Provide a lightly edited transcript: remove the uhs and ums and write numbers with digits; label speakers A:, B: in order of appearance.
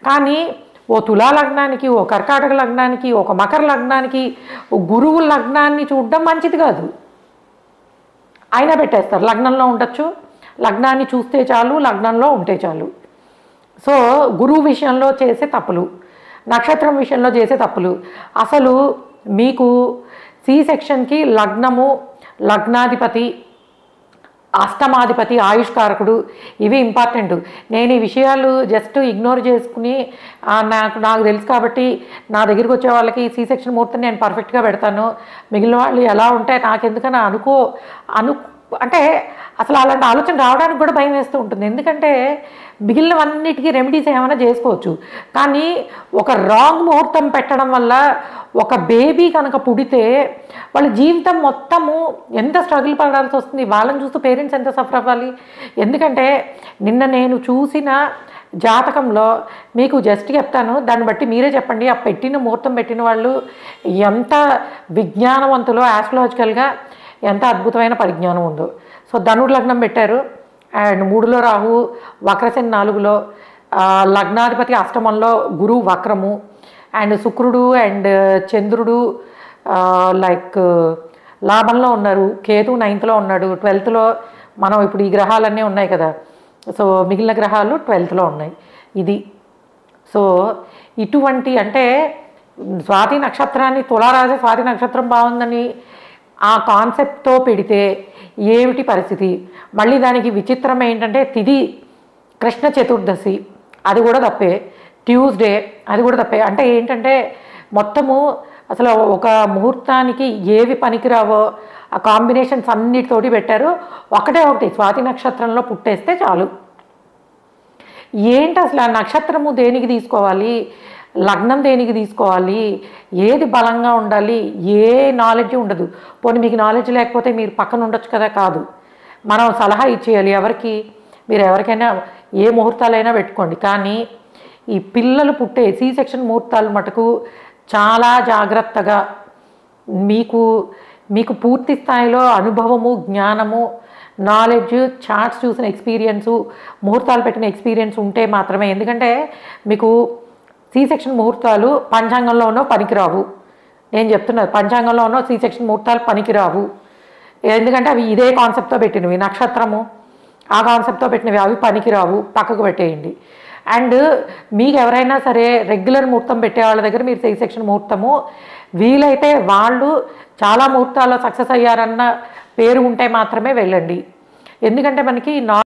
A: కానీ ఓ తులా లగ్నానికి, ఓ కర్కాటక లగ్నానికి, ఒక మకర లగ్నానికి, ఓ గురువు లగ్నాన్ని చూడడం మంచిది కాదు. అయినా పెట్టేస్తారు. లగ్నంలో ఉండొచ్చు, లగ్నాన్ని చూస్తే చాలు, లగ్నంలో ఉంటే చాలు. సో గురువు విషయంలో చేసే తప్పులు, నక్షత్రం విషయంలో చేసే తప్పులు. అసలు మీకు సి సెక్షన్కి లగ్నము, లగ్నాధిపతి, అష్టమాధిపతి, ఆయుష్కారకుడు, ఇవి ఇంపార్టెంట్. నేను ఈ విషయాలు జస్ట్ ఇగ్నోర్ చేసుకుని నాకు తెలుసు కాబట్టి నా దగ్గరికి వచ్చే వాళ్ళకి సి సెక్షన్ ముహూర్తం నేను పర్ఫెక్ట్గా పెడతాను, మిగిలిన వాళ్ళు ఎలా ఉంటే నాకెందుకని అంటే అసలు అలాంటి ఆలోచన రావడానికి కూడా భయం వేస్తూ ఉంటుంది. ఎందుకంటే మిగిలినవన్నిటికీ రెమెడీస్ ఏమైనా చేసుకోవచ్చు, కానీ ఒక రాంగ్ ముహూర్తం పెట్టడం వల్ల ఒక బేబీ కనుక పుడితే వాళ్ళ జీవితం మొత్తము ఎంత స్ట్రగుల్ పడాల్సి వస్తుంది. వాళ్ళని చూస్తూ పేరెంట్స్ ఎంత సఫర్ అవ్వాలి. ఎందుకంటే నిన్న నేను చూసిన జాతకంలో మీకు జస్ట్ చెప్తాను, దాన్ని బట్టి మీరే చెప్పండి. ఆ ముహూర్తం పెట్టిన వాళ్ళు ఎంత విజ్ఞానవంతులో, ఆస్ట్రాలజికల్గా ఎంత అద్భుతమైన పరిజ్ఞానం ఉందో. సో ధనుడు లగ్నం పెట్టారు, అండ్ 3లో రాహు, వక్రశని 4లో, లగ్నాధిపతి అష్టమంలో, గురువు వక్రము, అండ్ శుక్రుడు అండ్ చంద్రుడు లైక్ లాభంలో ఉన్నారు, కేతు 9థ్లో ఉన్నాడు, 12థ్లో మనం ఇప్పుడు ఈ గ్రహాలన్నీ ఉన్నాయి కదా, సో మిగిలిన గ్రహాలు 12థ్లో ఉన్నాయి. ఇది సో ఇటువంటి అంటే స్వాతి నక్షత్రాన్ని, తులారాశి స్వాతి నక్షత్రం బాగుందని ఆ కాన్సెప్ట్తో పెడితే ఏమిటి పరిస్థితి. మళ్ళీ దానికి విచిత్రం ఏంటంటే తిథి కృష్ణ చతుర్దశి, అది కూడా తప్పే. ట్యూస్డే, అది కూడా తప్పే. అంటే ఏంటంటే మొత్తము అసలు ఒక ముహూర్తానికి ఏవి పనికిరావో ఆ కాంబినేషన్స్ అన్నిటితోటి పెట్టారు. ఒకటి స్వాతి నక్షత్రంలో పుట్టేస్తే చాలు. ఏంటి అసలు ఆ నక్షత్రము దేనికి తీసుకోవాలి, లగ్నం దేనికి తీసుకోవాలి, ఏది బలంగా ఉండాలి, ఏ నాలెడ్జ్ ఉండదు. పోనీ మీకు నాలెడ్జ్ లేకపోతే మీరు పక్కన ఉండొచ్చు కదా, కాదు, మనం సలహా ఇచ్చేయాలి. ఎవరికి, మీరు ఎవరికైనా ఏ ముహూర్తాలైనా పెట్టుకోండి, కానీ ఈ పిల్లలు పుట్టే సి సెక్షన్ ముహూర్తాలు మటుకు చాలా జాగ్రత్తగా మీకు పూర్తి స్థాయిలో అనుభవము, జ్ఞానము, నాలెడ్జ్, చార్ట్స్ చూసిన ఎక్స్పీరియన్సు, ముహూర్తాలు పెట్టిన ఎక్స్పీరియన్స్ ఉంటే మాత్రమే. ఎందుకంటే మీకు సి సెక్షన్ ముహూర్తాలు పంచాంగంలో ఉన్నో పనికిరావు. నేను చెప్తున్నాను, పంచాంగంలో ఉన్న సి సెక్షన్ ముహూర్తాలు పనికిరావు. ఎందుకంటే అవి ఇదే కాన్సెప్ట్తో పెట్టినవి, నక్షత్రము ఆ కాన్సెప్ట్తో పెట్టినవి, అవి పనికిరావు, పక్కకు పెట్టేయండి. అండ్ మీకు ఎవరైనా సరే రెగ్యులర్ ముహూర్తం పెట్టే వాళ్ళ దగ్గర మీరు సి సెక్షన్ ముహూర్తము వీలైతే వాళ్ళు చాలా ముహూర్తాల్లో సక్సెస్ అయ్యారన్న పేరు ఉంటే మాత్రమే వెళ్ళండి. ఎందుకంటే మనకి